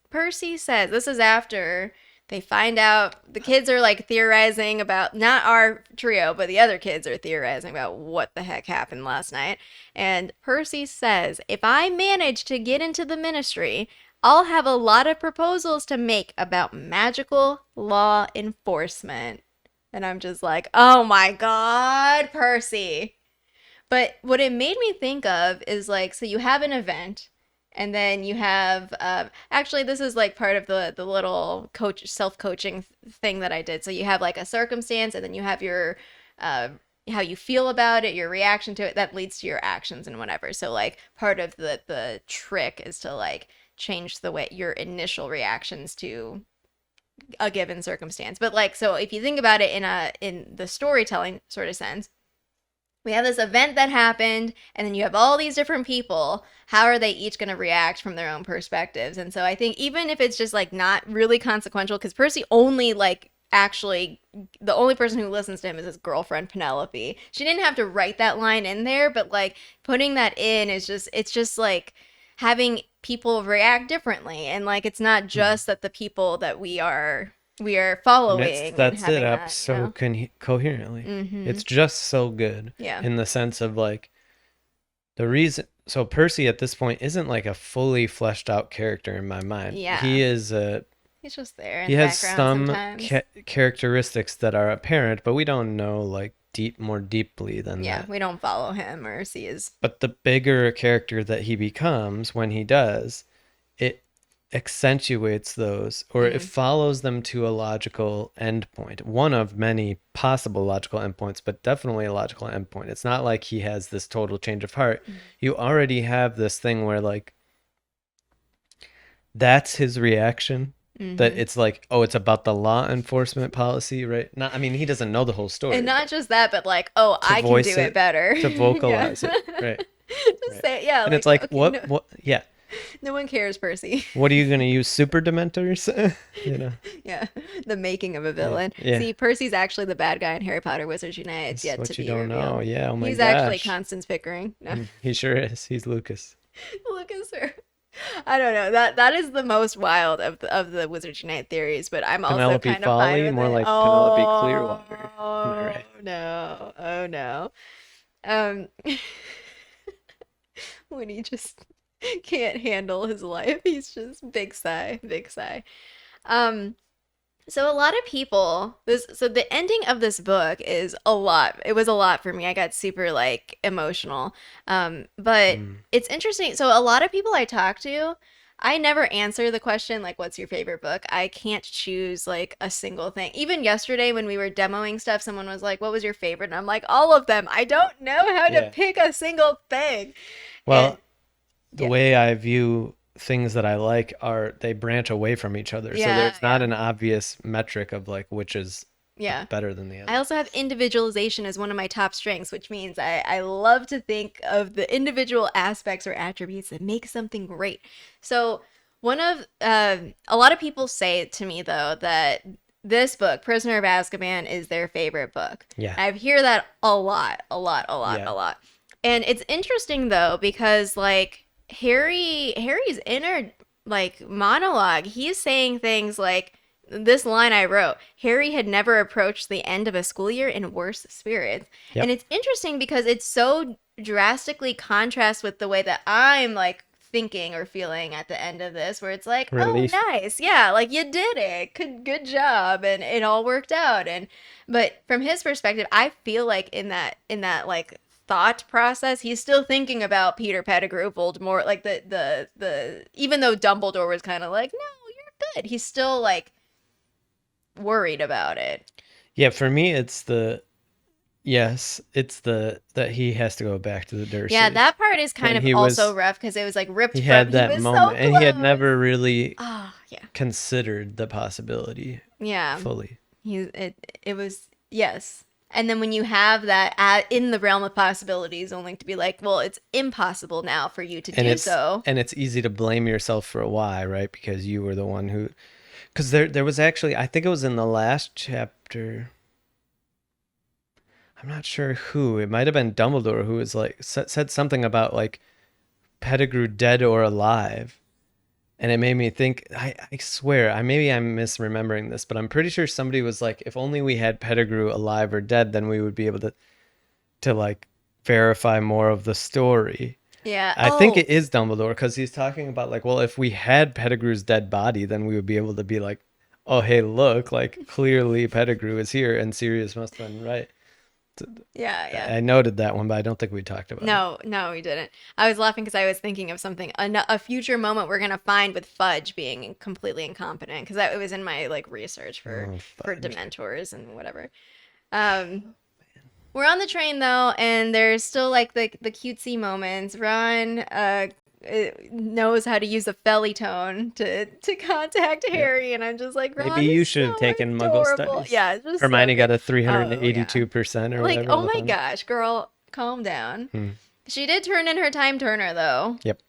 Speaker 1: Percy says, this is after they find out the kids are like theorizing about, not our trio, but the other kids are theorizing about what the heck happened last night. And Percy says, if I manage to get into the ministry, I'll have a lot of proposals to make about magical law enforcement. And I'm just like, oh my God, Percy. But what it made me think of is like, so you have an event, and then you have actually this is like part of the little coach self coaching thing that I did. So you have like a circumstance, and then you have your uh, how you feel about it, your reaction to it that leads to your actions and whatever. So like part of the trick is to like change the way your initial reactions to a given circumstance. But like so if you think about it in the storytelling sort of sense, we have this event that happened, and then you have all these different people. How are they each going to react from their own perspectives? And so I think even if it's just like not really consequential, because Percy only like actually the only person who listens to him is his girlfriend Penelope. She didn't have to write that line in there, but like putting that in is just it's just like having people react differently, and like it's not
Speaker 2: Mhm.
Speaker 1: just that the people that we are
Speaker 2: And that's
Speaker 1: following and
Speaker 2: that's it
Speaker 1: having
Speaker 2: up
Speaker 1: that,
Speaker 2: so coherently.
Speaker 1: Mm-hmm.
Speaker 2: It's just so good
Speaker 1: Yeah.
Speaker 2: in the sense of like the reason. So Percy at this point isn't like a fully fleshed out character in my mind.
Speaker 1: Yeah.
Speaker 2: He is a
Speaker 1: He's just there in
Speaker 2: he
Speaker 1: the
Speaker 2: has
Speaker 1: background
Speaker 2: some
Speaker 1: sometimes.
Speaker 2: characteristics that are apparent, but we don't know like more deeply than
Speaker 1: Yeah,
Speaker 2: that.
Speaker 1: we don't follow him or see his.
Speaker 2: But the bigger character that he becomes when he does, it accentuates those, or it
Speaker 1: Mm,
Speaker 2: follows them to a logical endpoint. One of many possible logical endpoints, but definitely a logical endpoint. It's not like he has this total change of heart. You already have this thing where like that's his reaction. That
Speaker 1: mm-hmm.
Speaker 2: it's like, oh, it's about the law enforcement policy, right? Not, I mean, he doesn't know the whole
Speaker 1: And
Speaker 2: story,
Speaker 1: not
Speaker 2: but
Speaker 1: just that, but like, oh,
Speaker 2: to
Speaker 1: I can do
Speaker 2: voice
Speaker 1: it
Speaker 2: it,
Speaker 1: better.
Speaker 2: to
Speaker 1: Yeah.
Speaker 2: vocalize it, right?
Speaker 1: Just
Speaker 2: Right.
Speaker 1: say it. Yeah,
Speaker 2: And it's
Speaker 1: like,
Speaker 2: like,
Speaker 1: okay, no,
Speaker 2: yeah,
Speaker 1: no one cares, Percy.
Speaker 2: what are you going to use? Super Dementors? you know?
Speaker 1: Yeah, the making of a
Speaker 2: Yeah.
Speaker 1: villain.
Speaker 2: Yeah.
Speaker 1: See, Percy's actually the bad guy in Harry Potter Wizards Unite. It's
Speaker 2: That's
Speaker 1: yet to
Speaker 2: what you
Speaker 1: be
Speaker 2: don't know.
Speaker 1: revealed.
Speaker 2: Yeah. Oh my
Speaker 1: He's actually
Speaker 2: gosh.
Speaker 1: Constance Pickering. No,
Speaker 2: He sure is. He's Lucas.
Speaker 1: Lucas. I don't know. That is the most wild of the Wizards Unite theories, but I'm also
Speaker 2: Penelope
Speaker 1: kind of fine
Speaker 2: Folly,
Speaker 1: with
Speaker 2: more
Speaker 1: it.
Speaker 2: like Penelope Clearwater. Am I
Speaker 1: Oh
Speaker 2: right?
Speaker 1: no. Oh no. Um when he just can't handle his life. He's just big sigh, big sigh. Um so a lot of people this so the ending of this book is a lot. It was a lot for me. I got super like emotional. But
Speaker 2: Mm.
Speaker 1: it's interesting. So a lot of people I talk to, I never answer the question like what's your favorite book? I can't choose like a single thing. Even yesterday when we were demoing stuff, someone was like, "What was your favorite?" And I'm like, "All of them. I don't know how to
Speaker 2: Yeah.
Speaker 1: pick a single thing." And
Speaker 2: Well, the
Speaker 1: yeah.
Speaker 2: way I view things that I like are they branch away from each other. So
Speaker 1: Yeah,
Speaker 2: there's not
Speaker 1: yeah.
Speaker 2: an obvious metric of like which is
Speaker 1: Yeah.
Speaker 2: better than the
Speaker 1: I
Speaker 2: other.
Speaker 1: also have individualization as one of my top strengths, which means I love to think of the individual aspects or attributes that make something great. So, one of a lot of people say to me though that this book, Prisoner of Azkaban, is their favorite book.
Speaker 2: Yeah.
Speaker 1: I hear that a lot, a lot, a lot,
Speaker 2: Yeah.
Speaker 1: a lot. And it's interesting though because like Harry's inner like monologue, he's saying things like this line I wrote: Harry had never approached the end of a school year in worse spirits. And
Speaker 2: Yep.
Speaker 1: it's interesting because it's so drastically contrasts with the way that I'm like thinking or feeling at the end of this, where it's like, oh,
Speaker 2: Relief.
Speaker 1: nice. Yeah, like you did it. Good job. And it all worked out. And but from his perspective, I feel like in that like thought process. He's still thinking about Peter Pettigrew, Voldemort, like the even though Dumbledore was kind of like, no, you're good. He's still like worried about it.
Speaker 2: Yeah, for me, it's the that he has to go back to the
Speaker 1: Yeah,
Speaker 2: Dursleys.
Speaker 1: that part is kind
Speaker 2: When
Speaker 1: of
Speaker 2: he
Speaker 1: also
Speaker 2: was,
Speaker 1: rough because it was like ripped
Speaker 2: he
Speaker 1: from.
Speaker 2: had
Speaker 1: He
Speaker 2: that
Speaker 1: was so
Speaker 2: moment, and he had
Speaker 1: close.
Speaker 2: never really
Speaker 1: Oh yeah,
Speaker 2: considered the possibility
Speaker 1: yeah.
Speaker 2: fully.
Speaker 1: It was yes. And then when you have that in the realm of possibilities, only to be like, well, it's impossible now for you to
Speaker 2: And
Speaker 1: do
Speaker 2: it's
Speaker 1: so.
Speaker 2: and it's easy to blame yourself for why, right? Because you were the one who, because there was actually, I think it was in the last chapter. I'm not sure who. It might have been Dumbledore who was like said something about like Pettigrew dead or alive. And it made me think, I swear, maybe I'm misremembering this, but I'm pretty sure somebody was like, if only we had Pettigrew alive or dead, then we would be able to like verify more of the story.
Speaker 1: Yeah.
Speaker 2: I think it is Dumbledore because he's talking about like, well, if we had Pettigrew's dead body, then we would be able to be like, oh, hey, look, like clearly Pettigrew is here and Sirius must have been right.
Speaker 1: Yeah, yeah.
Speaker 2: I noted that one, but I don't think we talked about it.
Speaker 1: No, we didn't. I was laughing because I was thinking of something, a future moment we're gonna find with Fudge being completely incompetent, because it was in my like research for Dementors and whatever. We're on the train though, and there's still like the cutesy moments. Ron knows how to use a felly tone to contact Harry, and I'm just like, Ron,
Speaker 2: Maybe you
Speaker 1: is
Speaker 2: should have
Speaker 1: so
Speaker 2: taken Muggle
Speaker 1: adorable.
Speaker 2: Studies.
Speaker 1: Yeah, it's just
Speaker 2: Hermione
Speaker 1: so
Speaker 2: got a
Speaker 1: good. Oh, yeah.
Speaker 2: 382% or
Speaker 1: Like,
Speaker 2: whatever.
Speaker 1: oh my gosh, girl, calm down. She did turn in her time turner though.
Speaker 2: Yep.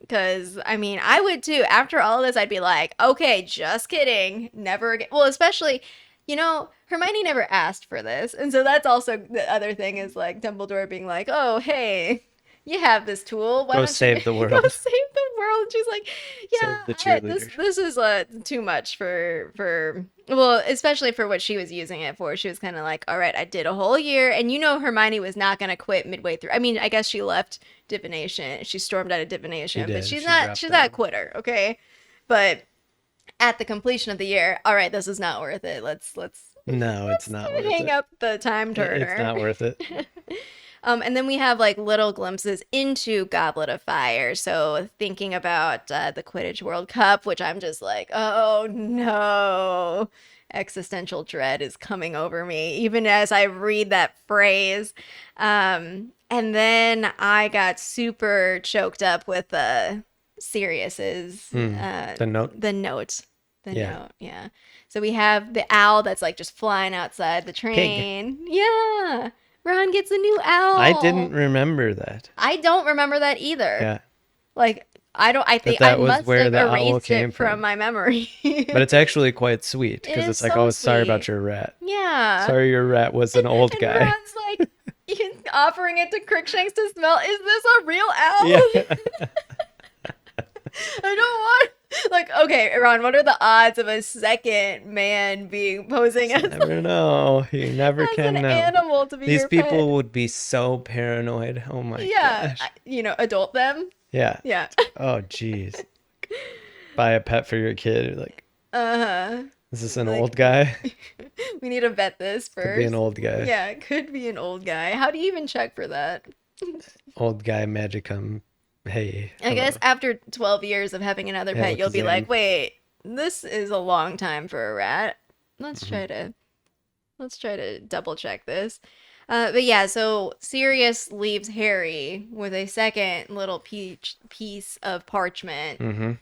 Speaker 1: Because, I mean, I would too. After all of this, I'd be like, okay, just kidding. Never again. Well, especially, Hermione never asked for this. And so that's also the other thing is like Dumbledore being like, oh, hey, you have this tool. Why
Speaker 2: Go
Speaker 1: don't
Speaker 2: save
Speaker 1: you
Speaker 2: the
Speaker 1: go
Speaker 2: world.
Speaker 1: save the world? And she's like, yeah,
Speaker 2: Save the cheerleaders.
Speaker 1: this is too much well, especially for what she was using it for. She was kind of like, all right, I did a whole year. And Hermione was not going to quit midway through. I mean, I guess she left divination. She stormed out of divination, but
Speaker 2: She
Speaker 1: she's
Speaker 2: dropped
Speaker 1: not a
Speaker 2: out.
Speaker 1: quitter, okay? But at the completion of the year, all right, this is not worth it. Let's
Speaker 2: No, it's not worth
Speaker 1: hang
Speaker 2: it.
Speaker 1: up the time turner.
Speaker 2: It's not worth it.
Speaker 1: And then we have like little glimpses into Goblet of Fire. So thinking about the Quidditch World Cup, which I'm just like, oh no, existential dread is coming over me, even as I read that phrase. And then I got super choked up with Sirius's
Speaker 2: The note.
Speaker 1: the note.
Speaker 2: Yeah.
Speaker 1: Note, yeah. So we have the owl that's like just flying outside the train. Yeah. Ron gets a new owl.
Speaker 2: I didn't remember that.
Speaker 1: I don't remember that either.
Speaker 2: Yeah.
Speaker 1: Like I think
Speaker 2: that
Speaker 1: I
Speaker 2: was
Speaker 1: must
Speaker 2: where
Speaker 1: have
Speaker 2: the owl
Speaker 1: erased
Speaker 2: came
Speaker 1: it from my memory.
Speaker 2: But it's actually quite sweet because
Speaker 1: It
Speaker 2: it's
Speaker 1: is
Speaker 2: like,
Speaker 1: so
Speaker 2: oh, sorry about
Speaker 1: sweet.
Speaker 2: your rat.
Speaker 1: Yeah.
Speaker 2: Sorry your rat was an old
Speaker 1: And
Speaker 2: guy.
Speaker 1: Ron's like he's offering it to Crookshanks to smell. Is this a real owl?
Speaker 2: Yeah.
Speaker 1: I don't want. Like, okay, Ron, what are the odds of a second man being posing as,
Speaker 2: Never know. You never
Speaker 1: as
Speaker 2: can
Speaker 1: an
Speaker 2: know.
Speaker 1: animal to be
Speaker 2: These
Speaker 1: your
Speaker 2: people
Speaker 1: pet?
Speaker 2: would be so paranoid. Oh my
Speaker 1: Yeah,
Speaker 2: gosh.
Speaker 1: adult them.
Speaker 2: Yeah.
Speaker 1: Yeah.
Speaker 2: Oh jeez. Buy a pet for your kid. You're like,
Speaker 1: Uh-huh.
Speaker 2: is this an
Speaker 1: Like-
Speaker 2: old guy?
Speaker 1: We need to vet this first.
Speaker 2: Could be an old guy.
Speaker 1: Yeah, it could be an old guy. How do you even check for that?
Speaker 2: Old guy magicum. Hey.
Speaker 1: I guess after 12 years of having another pet, you'll be
Speaker 2: Alakazam.
Speaker 1: like, wait, this is a long time for a rat. Let's try to double check this. But yeah, so Sirius leaves Harry with a second little piece of parchment,
Speaker 2: Mm-hmm.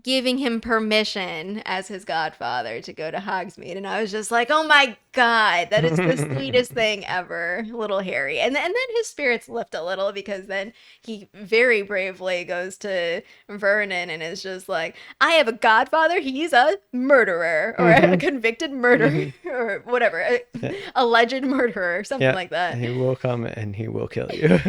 Speaker 1: giving him permission as his godfather to go to Hogsmeade. And I was just like, oh my God, that is the sweetest thing ever, little Harry. And then his spirits lift a little because then he very bravely goes to Vernon and is just like, I have a godfather. He's a murderer or a convicted murderer or whatever, a alleged murderer, something like that.
Speaker 2: He will come and he will kill you.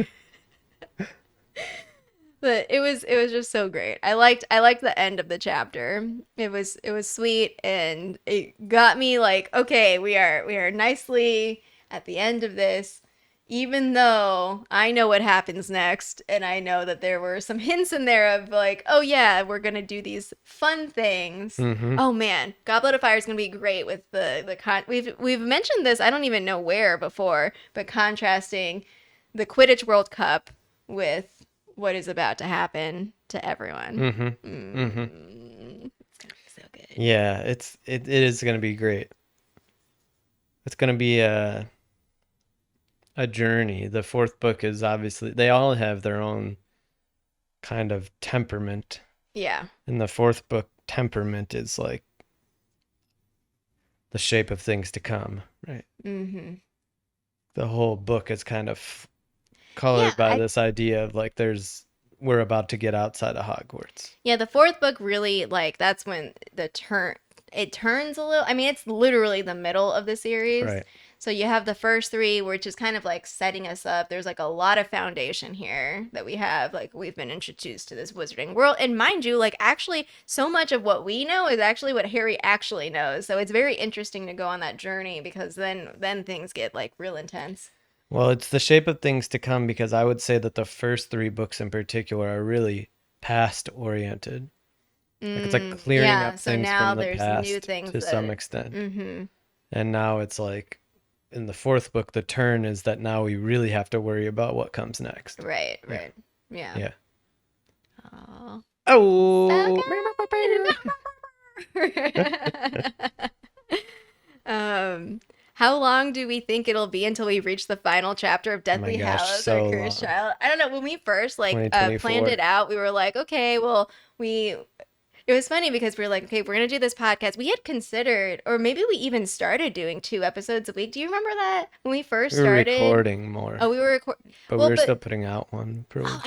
Speaker 1: But it was just so great. I liked the end of the chapter. It was sweet and it got me like, okay, we are nicely at the end of this, even though I know what happens next and I know that there were some hints in there of like, oh yeah, we're going to do these fun things.
Speaker 2: Mm-hmm.
Speaker 1: Oh man, Goblet of Fire is going to be great with we've mentioned this, I don't even know where before, but contrasting the Quidditch World Cup with what is about to happen to everyone.
Speaker 2: Mm-hmm. Mm-hmm.
Speaker 1: It's gonna be so good.
Speaker 2: Yeah, it is gonna be great. It's gonna be a journey. The fourth book is obviously they all have their own kind of temperament.
Speaker 1: Yeah.
Speaker 2: In the fourth book, temperament is like the shape of things to come, right?
Speaker 1: Mm-hmm.
Speaker 2: The whole book is kind of
Speaker 1: Yeah,
Speaker 2: colored by this idea of like we're about to get outside of Hogwarts.
Speaker 1: yeah, the fourth book really like that's when it turns a little. I mean, it's literally the middle of the series.
Speaker 2: Right.
Speaker 1: So you have the first three, which is kind of like setting us up. There's like a lot of foundation here that we have. Like we've been introduced to this wizarding world, and mind you, like actually, so much of what we know is actually what Harry actually knows. So it's very interesting to go on that journey because then things get like real intense.
Speaker 2: Well, it's the shape of things to come because I would say that the first three books in particular are really past oriented. Like it's like clearing
Speaker 1: Yeah.
Speaker 2: up
Speaker 1: So
Speaker 2: things
Speaker 1: now
Speaker 2: from the
Speaker 1: there's new
Speaker 2: past
Speaker 1: things
Speaker 2: to some
Speaker 1: that.
Speaker 2: extent.
Speaker 1: Mm-hmm.
Speaker 2: And now it's like in the fourth book, the turn is that now we really have to worry about what comes next.
Speaker 1: Right. Right. Yeah.
Speaker 2: Yeah.
Speaker 1: Oh.
Speaker 2: Oh.
Speaker 1: um, how long do we think it'll be until we reach the final chapter of
Speaker 2: Oh my
Speaker 1: Deathly
Speaker 2: gosh,
Speaker 1: Hallows
Speaker 2: so
Speaker 1: or Cursed
Speaker 2: long.
Speaker 1: Child? I don't know. When we first planned
Speaker 2: 2024.
Speaker 1: it out, we were like, okay, well, we. It was funny because we were like, okay, we're gonna do this podcast. We had considered, or maybe we even started doing 2 episodes a week. Do you remember that when we first
Speaker 2: We were
Speaker 1: started?
Speaker 2: recording more,
Speaker 1: Oh, we were recording.
Speaker 2: but we
Speaker 1: Well,
Speaker 2: were still
Speaker 1: but
Speaker 2: putting out one per
Speaker 1: oh,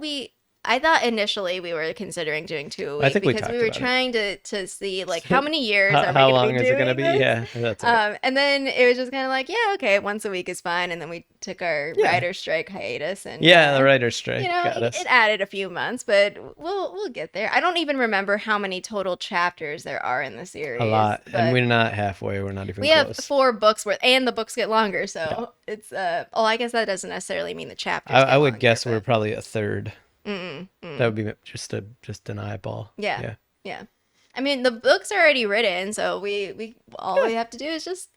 Speaker 2: week.
Speaker 1: I thought initially we were considering doing 2 a
Speaker 2: I
Speaker 1: week
Speaker 2: think we
Speaker 1: because we
Speaker 2: talked
Speaker 1: were
Speaker 2: about it.
Speaker 1: trying to see like how many years are we
Speaker 2: How
Speaker 1: going to
Speaker 2: long
Speaker 1: be
Speaker 2: is it
Speaker 1: doing
Speaker 2: gonna be?
Speaker 1: this?
Speaker 2: Yeah, that's right.
Speaker 1: And then it was just kind of like, yeah, okay, once a week is fine. And then we took our
Speaker 2: Yeah.
Speaker 1: writer's strike hiatus, and
Speaker 2: Yeah, the writer's strike got
Speaker 1: it
Speaker 2: us.
Speaker 1: added a few months, but we'll get there. I don't even remember how many total chapters there are in the series.
Speaker 2: A lot, and
Speaker 1: but
Speaker 2: we're not halfway. We're not even
Speaker 1: we have
Speaker 2: close.
Speaker 1: 4 books worth, and the books get longer,
Speaker 2: Yeah.
Speaker 1: so it's oh, I guess that doesn't necessarily mean the chapters
Speaker 2: I
Speaker 1: get
Speaker 2: would
Speaker 1: longer,
Speaker 2: guess we're
Speaker 1: but
Speaker 2: probably a third.
Speaker 1: mm,
Speaker 2: That
Speaker 1: mm.
Speaker 2: would be just an eyeball.
Speaker 1: Yeah.
Speaker 2: Yeah.
Speaker 1: Yeah. I mean, the book's are already written, so we all we have to do is just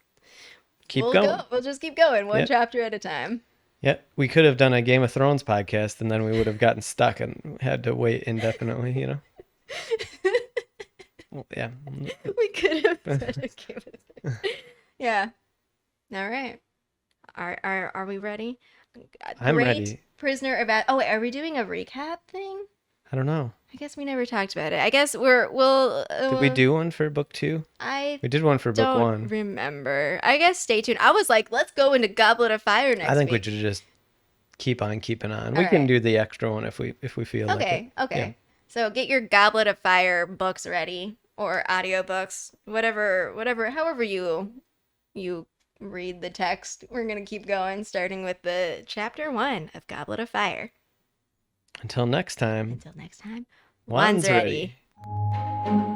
Speaker 2: Keep
Speaker 1: we'll
Speaker 2: going.
Speaker 1: go. We'll just keep going one
Speaker 2: Yep.
Speaker 1: chapter at a time.
Speaker 2: Yeah, we could have done a Game of Thrones podcast, and then we would have gotten stuck and had to wait indefinitely. You know. Well, yeah.
Speaker 1: We could have said a game of Yeah. All right. Are we ready?
Speaker 2: I'm
Speaker 1: Great
Speaker 2: ready.
Speaker 1: Prisoner of Oh, wait, are we doing a recap thing?
Speaker 2: I don't know.
Speaker 1: I guess we never talked about it. I guess we'll
Speaker 2: Did we do one for book 2?
Speaker 1: I
Speaker 2: We did one for book
Speaker 1: don't
Speaker 2: 1.
Speaker 1: remember. I guess stay tuned. I was like, let's go into Goblet of Fire next
Speaker 2: I think we
Speaker 1: week.
Speaker 2: should just keep on keeping on.
Speaker 1: All
Speaker 2: We can
Speaker 1: right.
Speaker 2: do the extra one if we feel like it.
Speaker 1: Okay.
Speaker 2: Yeah.
Speaker 1: So get your Goblet of Fire books ready or audiobooks, however you read the text. We're going to keep going starting with the chapter 1 of Goblet of Fire.
Speaker 2: Until next time.
Speaker 1: Until next time,
Speaker 2: Wands
Speaker 1: one's ready.
Speaker 2: ready.